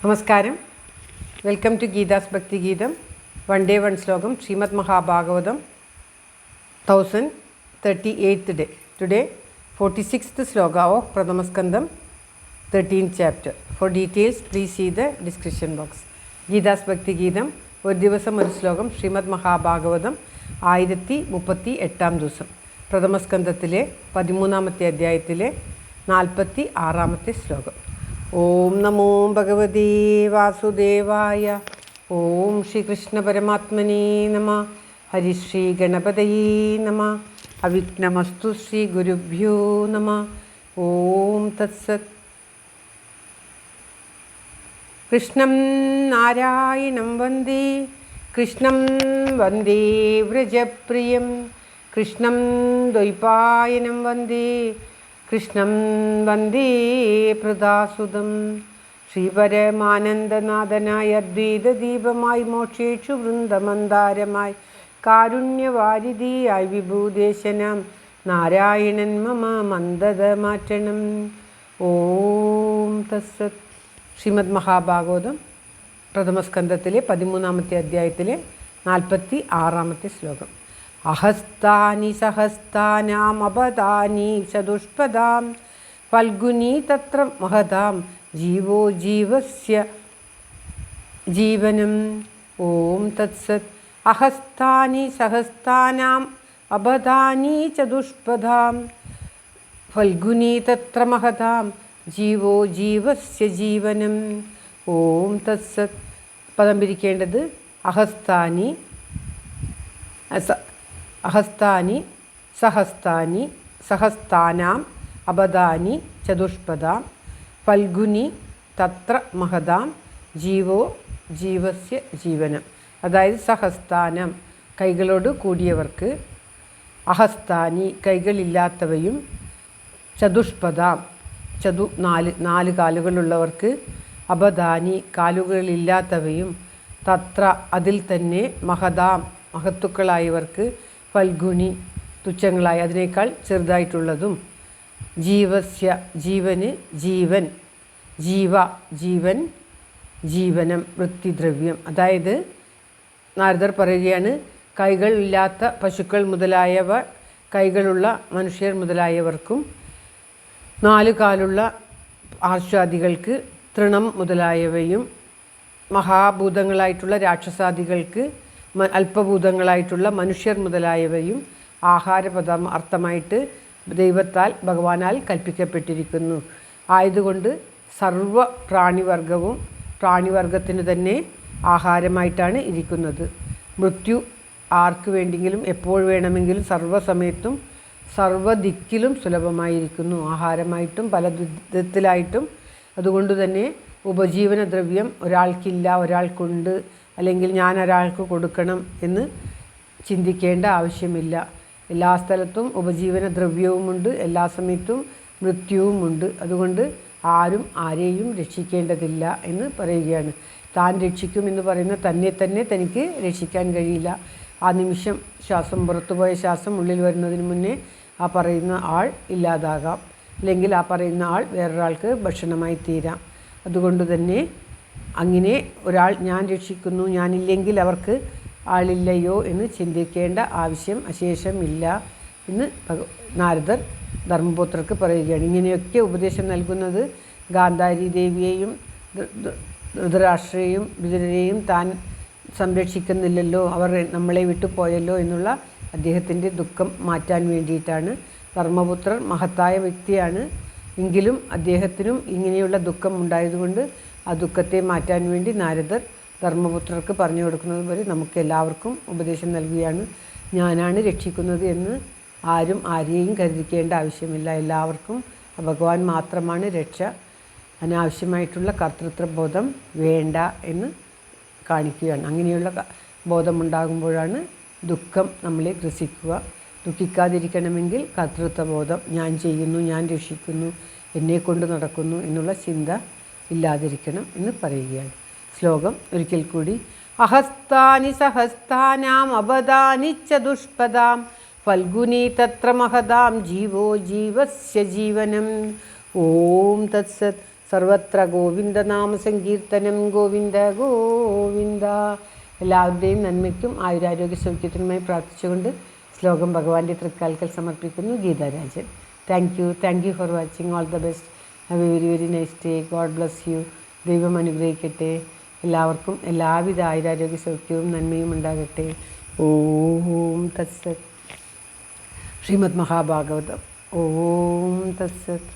നമസ്കാരം. Welcome to Geetha's ഭക്തി ഗീതം. വൺ ഡേ വൺ ശ്ലോകം. Shrimad Mahabhagavatam 1038th day. Today 46th ശ്ലോക ഓഫ് പ്രഥമസ്കന്ധം 13th chapter. For details please see the description box. Geethas ഭക്തി ഗീതം ഒരു ദിവസം ഒരു ശ്ലോകം. ശ്രീമദ് മഹാഭാഗവതം 1038 ദിവസം. പ്രഥമസ്കന്ധത്തിലെ 13ാമത്തെ അധ്യായത്തിലെ 46ാമത്തെ ശ്ലോകം. ഓം നമോ ഭഗവതേ വാസുദേവായ. ഓം ശ്രീകൃഷ്ണ പരമാത്മനേ നമഃ. ഹരിശ്രീ ഗണപതയേ നമഃ. അവിഘ്നമസ്തു ശ്രീ ഗുരുഭ്യോ നമഃ. ഓം തത്സത്. കൃഷ്ണം നാരായണം വന്ദേ, കൃഷ്ണം വന്ദേ വ്രജപ്രിയം, കൃഷ്ണം ദ്വൈപായനം വന്ദേ, കൃഷ്ണം വന്ദേ പ്രദാസുതം. ശ്രീപരമാനന്ദനാഥനായ അദ്വൈതദീപമായി, മോക്ഷേഷു വൃന്ദമന്ദാരമായി, കാരുണ്യവാരിധിയായി വിഭൂദേശനം നാരായണൻ മമ മന്ദത മാറ്റണം. ഓം തത്സത്. ശ്രീമദ് മഹാഭാഗവതം പ്രഥമസ്കന്ധത്തിലെ 13ാമത്തെ അധ്യായത്തിലെ 46ാമത്തെ ശ്ലോകം. അഹസ്താനി സഹസ്താനാം അപദാനി ചതുഷ്പദാം, ഫൽഗുനി തത്ര മഹതാം ജീവോ ജീവസ്യ ജീവനം. ഓം തത്സത്. അഹസ്താനി സഹസ്താനാം അപദാനി ചതുഷ്പദാം, ഫൽഗുനി തത്ര മഹതാം ജീവോ ജീവസ്യ ജീവനം. ഓം തത്സത്. പദം പിരിക്കേണ്ടത് അഹസ്താനി അഹസ്താനി സഹസ്താനി സഹസ്താനാം അപദാനി ചതുഷ്പദാം, ഫൽഗുനി തത്ര മഹതാം ജീവോ ജീവസ്യ ജീവനം. അതായത് സഹസ്താനം കൈകളോട് കൂടിയവർക്ക്, അഹസ്താനി കൈകളില്ലാത്തവയും, ചതുഷ്പദാം നാല് കാലുകളുള്ളവർക്ക്, അപദാനി കാലുകളില്ലാത്തവയും, തത്ര അതിൽ തന്നെ, മഹതാം മഹത്തുക്കളായവർക്ക്, ഫൽഗുനി തുച്ഛങ്ങളായ അതിനേക്കാൾ ചെറുതായിട്ടുള്ളതും, ജീവസ്യ ജീവന് ജീവൻ, ജീവ ജീവൻ, ജീവനം വൃത്തിദ്രവ്യം. അതായത് നാരദർ പറയുകയാണ്, കൈകളില്ലാത്ത പശുക്കൾ മുതലായവ, കൈകളുള്ള മനുഷ്യർ മുതലായവർക്കും, 4 കാലുള്ള ആർഷാദികൾക്ക്, തൃണം മുതലായവയും, മഹാഭൂതങ്ങളായിട്ടുള്ള രാക്ഷസാദികൾക്ക്, അല്പഭൂതങ്ങളായിട്ടുള്ള മനുഷ്യർ മുതലായവയും ആഹാരപദം അർത്ഥമായിട്ട് ദൈവത്താൽ ഭഗവാനാൽ കൽപ്പിക്കപ്പെട്ടിരിക്കുന്നു. ആയതുകൊണ്ട് സർവ പ്രാണിവർഗവും പ്രാണിവർഗത്തിന് തന്നെ ആഹാരമായിട്ടാണ് ഇരിക്കുന്നത്. മൃത്യു ആർക്ക് വേണ്ടെങ്കിലും എപ്പോൾ വേണമെങ്കിലും സർവ്വസമയത്തും സർവ്വദിക്കിലും സുലഭമായിരിക്കുന്നു, ആഹാരമായിട്ടും പല വിധത്തിലായിട്ടും. അതുകൊണ്ട് തന്നെ ഉപജീവന ദ്രവ്യം ഒരാൾക്കില്ല, ഒരാൾക്കുണ്ട്, അല്ലെങ്കിൽ ഞാൻ ഒരാൾക്ക് കൊടുക്കണം എന്ന് ചിന്തിക്കേണ്ട ആവശ്യമില്ല. എല്ലാ സ്ഥലത്തും ഉപജീവന ദ്രവ്യവുമുണ്ട്, എല്ലാ സമയത്തും മൃത്യുവുമുണ്ട്. അതുകൊണ്ട് ആരും ആരെയും രക്ഷിക്കേണ്ടതില്ല എന്ന് പറയുകയാണ്. താൻ രക്ഷിക്കുമെന്ന് പറയുന്ന തന്നെ തനിക്ക് രക്ഷിക്കാൻ കഴിയില്ല. ആ നിമിഷം ശ്വാസം പുറത്തുപോയ ശ്വാസം ഉള്ളിൽ വരുന്നതിന് മുന്നേ ആ പറയുന്ന ആൾ ഇല്ലാതാകാം, അല്ലെങ്കിൽ ആ പറയുന്ന ആൾ വേറൊരാൾക്ക് ഭക്ഷണമായി തീരാം. അതുകൊണ്ട് തന്നെ അങ്ങനെ ഒരാൾ ഞാൻ രക്ഷിക്കുന്നു, ഞാനില്ലെങ്കിൽ അവർക്ക് ആളില്ലയോ എന്ന് ചിന്തിക്കേണ്ട ആവശ്യം അശേഷമില്ല എന്ന് നാരദർ ധർമ്മപുത്രർക്ക് പറയുകയാണ്. ഇങ്ങനെയൊക്കെ ഉപദേശം നൽകുന്നത് ഗാന്ധാരി ദേവിയെയും ധൃതരാഷ്ട്രയെയും വിതുരരെയും താൻ സംരക്ഷിക്കുന്നില്ലല്ലോ, അവർ നമ്മളെ വിട്ടുപോയല്ലോ എന്നുള്ള അദ്ദേഹത്തിൻ്റെ ദുഃഖം മാറ്റാൻ വേണ്ടിയിട്ടാണ്. ധർമ്മപുത്രർ മഹത്തായ വ്യക്തിയാണ്, എങ്കിലും അദ്ദേഹത്തിനും ഇങ്ങനെയുള്ള ദുഃഖം ഉണ്ടായതുകൊണ്ട് ആ ദുഃഖത്തെ മാറ്റാൻ വേണ്ടി നാരദർ ധർമ്മപുത്രർക്ക് പറഞ്ഞു കൊടുക്കുന്നത് പോലെ നമുക്ക് എല്ലാവർക്കും ഉപദേശം നൽകുകയാണ്. ഞാനാണ് രക്ഷിക്കുന്നത് എന്ന് ആരും ആരെയും കരുതിക്കേണ്ട ആവശ്യമില്ല. എല്ലാവർക്കും ഭഗവാൻ മാത്രമാണ് രക്ഷ. അനാവശ്യമായിട്ടുള്ള കർത്തൃത്വബോധം വേണ്ട എന്ന് കാണിക്കുകയാണ്. അങ്ങനെയുള്ള ബോധമുണ്ടാകുമ്പോഴാണ് ദുഃഖം നമ്മളെ ഗ്രസിക്കുക. ദുഃഖിക്കാതിരിക്കണമെങ്കിൽ കർത്തൃത്വബോധം, ഞാൻ ചെയ്യുന്നു, ഞാൻ രക്ഷിക്കുന്നു, എന്നെക്കൊണ്ട് നടക്കുന്നു എന്നുള്ള ചിന്ത ഇല്ലാതിരിക്കണം എന്ന് പറയുകയാണ്. ശ്ലോകം ഒരിക്കൽ കൂടി. അഹസ്താനി സഹസ്താനാം അപദാനി ചതുഷ്പദാം, ഫൽഗുനി തത്ര മഹതാം ജീവോ ജീവസ്യ ജീവനം. ഓം തത്സത്. സർവത്ര ഗോവിന്ദനാമസങ്കീർത്തനം ഗോവിന്ദ ഗോവിന്ദ. എല്ലാവരുടെയും നന്മയ്ക്കും ആയുരാരോഗ്യ സൗഖ്യത്തിനുമായി പ്രാർത്ഥിച്ചുകൊണ്ട് ശ്ലോകം ഭഗവാന്റെ തൃക്കാൽക്കൽ സമർപ്പിക്കുന്നു. Geetha Rajan. Thank you for watching. All the best. Have A very very nice day. God bless you. ദൈവം അനുഗ്രഹിക്കട്ടെ. എല്ലാവർക്കും എല്ലാവിധ ആയുരാരോഗ്യ സൗഖ്യവും നന്മയും ഉണ്ടാകട്ടെ. ഓം തത്സത്. ശ്രീമദ് മഹാഭാഗവതം. ഓം തത്സത്.